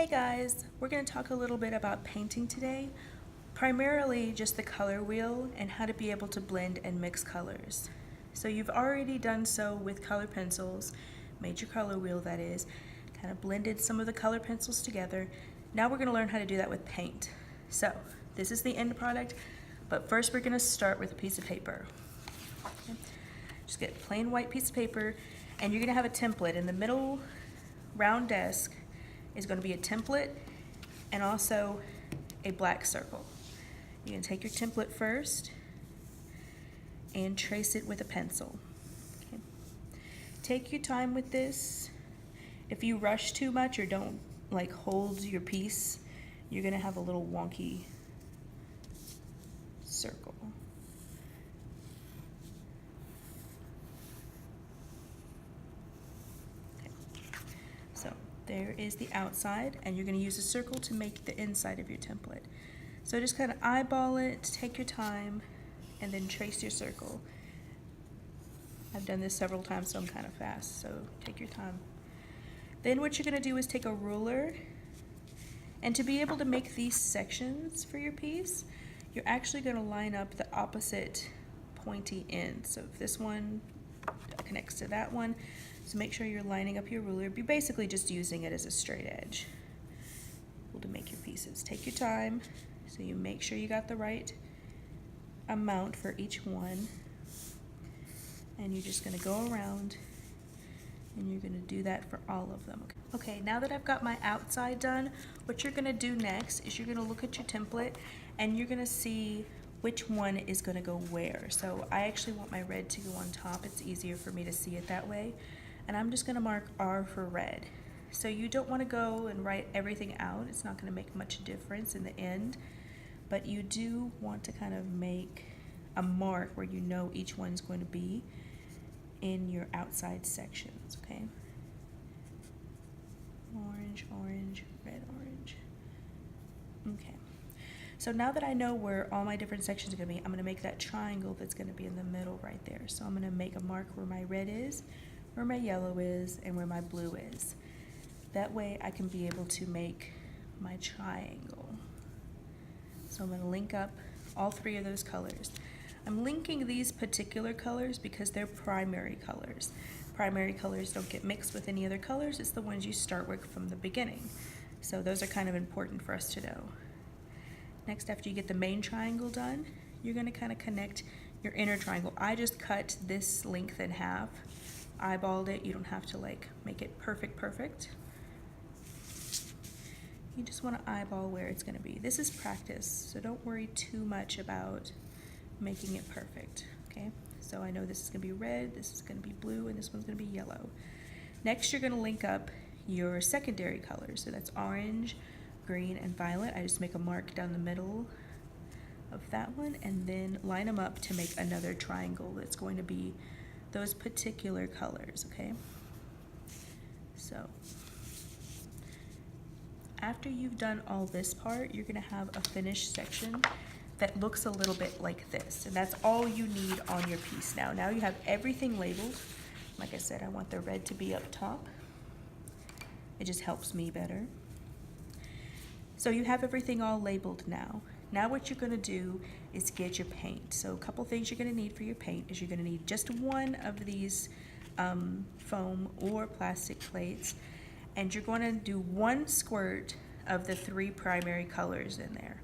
Hey guys, we're going to talk a little bit about painting today, primarily just the color wheel and how to be able to blend and mix colors. So you've already done so with color pencils, made your color wheel that is, kind of blended some of the color pencils together. Now we're going to learn how to do that with paint. So this is the end product, but first we're going to start with a piece of paper. Okay. Just get a plain white piece of paper and you're going to have a template in the middle round desk is going to be a template and also a black circle. You're going to take your template first and trace it with a pencil. Okay. Take your time with this. If you rush too much or don't hold your piece, you're going to have a little wonky circle. So there is the outside, and you're going to use a circle to make the inside of your template. So just kind of eyeball it, take your time, and then trace your circle. I've done this several times, so I'm kind of fast, so take your time. Then what you're going to do is take a ruler, and to be able to make these sections for your piece, you're actually going to line up the opposite pointy ends. So if this one connects to that one, so make sure you're lining up your ruler. You're basically just using it as a straight edge to make your pieces. Take your time so you make sure you got the right amount for each one. And you're just going to go around and you're going to do that for all of them. Okay, now that I've got my outside done, what you're going to do next is you're going to look at your template and you're going to see which one is going to go where. So I actually want my red to go on top. It's easier for me to see it that way. And I'm just going to mark R for red. So you don't want to go and write everything out. It's not going to make much difference in the end. But you do want to kind of make a mark where you know each one's going to be in your outside sections, okay? Orange, orange, red, orange. Okay. So now that I know where all my different sections are going to be, I'm going to make that triangle that's going to be in the middle right there. So I'm going to make a mark where my red is, where my yellow is, and where my blue is. That way I can be able to make my triangle. So I'm going to link up all three of those colors. I'm linking these particular colors because they're primary colors. Primary colors don't get mixed with any other colors. It's the ones you start with from the beginning. So those are kind of important for us to know. Next, after you get the main triangle done, you're going to kind of connect your inner triangle. I just cut this length in half, eyeballed it. You don't have to make it perfect. You just want to eyeball where it's going to be. This is practice, so don't worry too much about making it perfect, okay? So I know this is going to be red, this is going to be blue, and this one's going to be yellow. Next, you're going to link up your secondary colors. So that's orange, green, and violet. I just make a mark down the middle of that one and then line them up to make another triangle that's going to be those particular colors, okay? So after you've done all this part, you're going to have a finished section that looks a little bit like this, and that's all you need on your piece now. Now you have everything labeled. Like I said, I want the red to be up top. It just helps me better. So you have everything all labeled now. Now what you're going to do is get your paint. So a couple things you're going to need for your paint is you're going to need just one of these foam or plastic plates, and you're going to do one squirt of the three primary colors in there.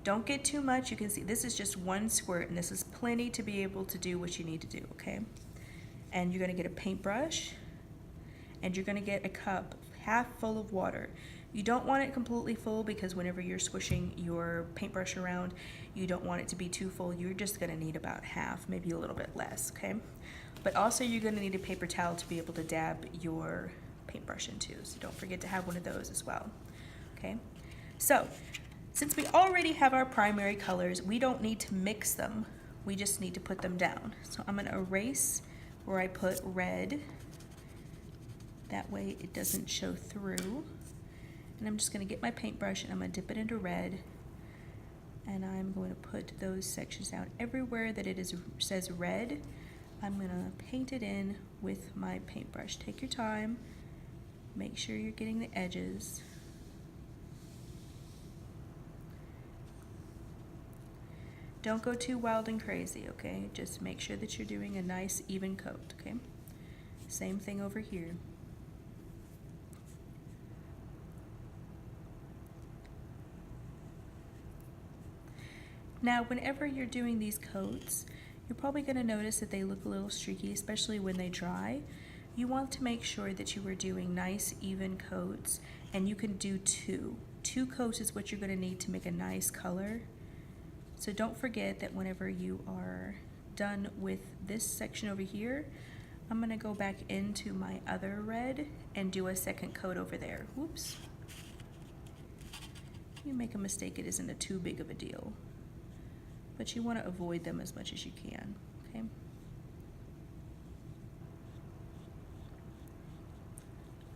Don't get too much. You can see this is just one squirt, and this is plenty to be able to do what you need to do, okay? And you're going to get a paintbrush, and you're going to get a cup half full of water. You don't want it completely full because whenever you're swishing your paintbrush around, you don't want it to be too full. You're just going to need about half, maybe a little bit less, okay? But also you're going to need a paper towel to be able to dab your paintbrush into, so don't forget to have one of those as well, okay? So since we already have our primary colors, we don't need to mix them. We just need to put them down. So I'm going to erase where I put red. That way it doesn't show through. And I'm just going to get my paintbrush and I'm going to dip it into red. And I'm going to put those sections down. Everywhere that it says red, I'm going to paint it in with my paintbrush. Take your time. Make sure you're getting the edges. Don't go too wild and crazy, okay? Just make sure that you're doing a nice even coat, okay? Same thing over here. Now, whenever you're doing these coats, you're probably going to notice that they look a little streaky, especially when they dry. You want to make sure that you are doing nice, even coats, and you can do two. 2 coats is what you're going to need to make a nice color. So don't forget that whenever you are done with this section over here, I'm going to go back into my other red and do a second coat over there. Whoops. You make a mistake, it isn't too big of a deal. But you want to avoid them as much as you can, okay?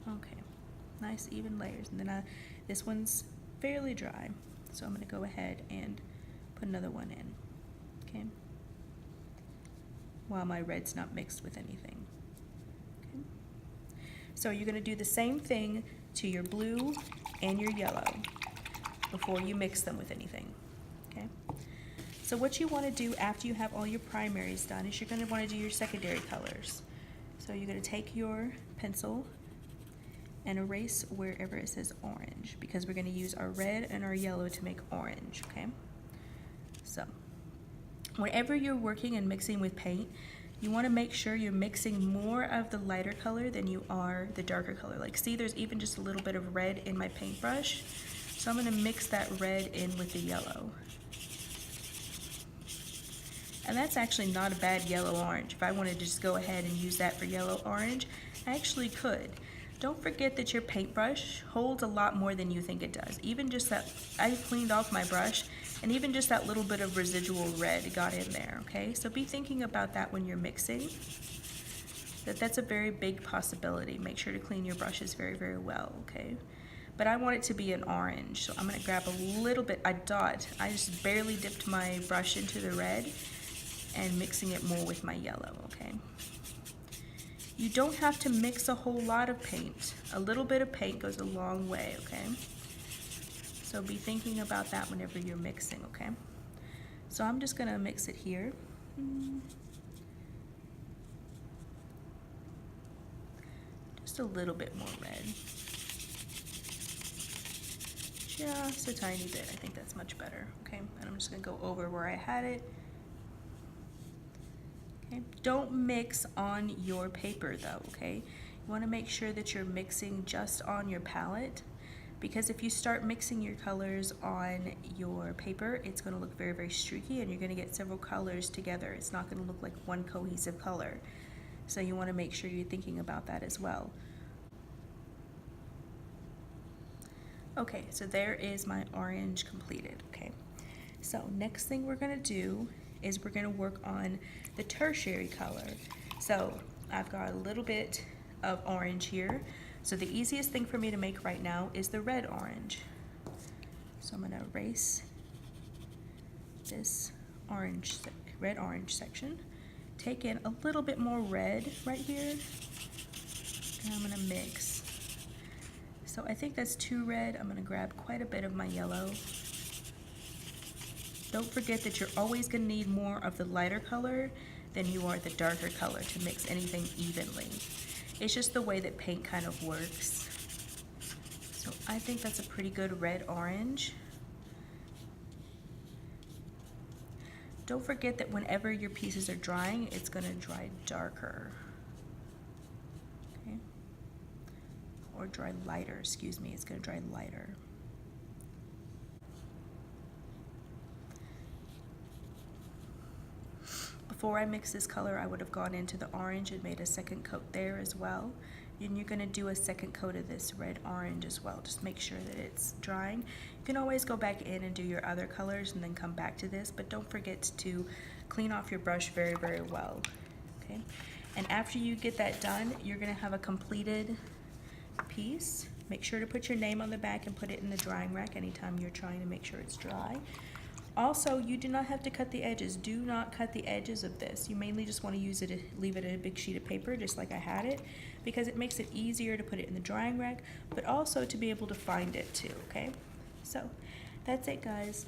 Okay, nice even layers. And then this one's fairly dry, so I'm going to go ahead and put another one in, okay? While my red's not mixed with anything, okay? So you're going to do the same thing to your blue and your yellow before you mix them with anything, okay? So what you want to do after you have all your primaries done is you're going to want to do your secondary colors. So you're going to take your pencil and erase wherever it says orange, because we're going to use our red and our yellow to make orange, okay? So whenever you're working and mixing with paint, you want to make sure you're mixing more of the lighter color than you are the darker color. Like, see, there's even just a little bit of red in my paintbrush. So I'm going to mix that red in with the yellow. And that's actually not a bad yellow-orange. If I wanted to just go ahead and use that for yellow-orange, I actually could. Don't forget that your paintbrush holds a lot more than you think it does. Even just that, I cleaned off my brush, and even just that little bit of residual red got in there, okay? So be thinking about that when you're mixing. That's a very big possibility. Make sure to clean your brushes very, very well, okay? But I want it to be an orange, so I'm gonna grab a little bit, I just barely dipped my brush into the red, and mixing it more with my yellow, okay? You don't have to mix a whole lot of paint. A little bit of paint goes a long way, okay? So be thinking about that whenever you're mixing, okay? So I'm just gonna mix it here. Just a little bit more red. Just a tiny bit, I think that's much better, okay? And I'm just gonna go over where I had it. Okay. Don't mix on your paper though, okay? You want to make sure that you're mixing just on your palette, because if you start mixing your colors on your paper, it's going to look very, very streaky, and you're going to get several colors together. It's not going to look like one cohesive color. So you want to make sure you're thinking about that as well. Okay, so there is my orange completed, okay? So next thing we're going to do is we're going to work on the tertiary color. So I've got a little bit of orange here. So the easiest thing for me to make right now is the red orange. So I'm going to erase this red orange section, take in a little bit more red right here, and I'm going to mix. So I think that's too red. I'm going to grab quite a bit of my yellow. Don't forget that you're always going to need more of the lighter color than you are the darker color to mix anything evenly. It's just the way that paint kind of works. So I think that's a pretty good red-orange. Don't forget that whenever your pieces are drying, it's going to dry darker. Okay? Or dry lighter, excuse me, it's going to dry lighter. Before I mix this color, I would have gone into the orange and made a second coat there as well. And you're going to do a second coat of this red orange as well. Just make sure that it's drying. You can always go back in and do your other colors and then come back to this, but don't forget to clean off your brush very, very well. Okay? And after you get that done, you're going to have a completed piece. Make sure to put your name on the back and put it in the drying rack anytime you're trying to make sure it's dry. Also, you do not have to cut the edges. Do not cut the edges of this. You mainly just want to use it, leave it in a big sheet of paper, just like I had it, because it makes it easier to put it in the drying rack, but also to be able to find it too, okay? So, that's it, guys.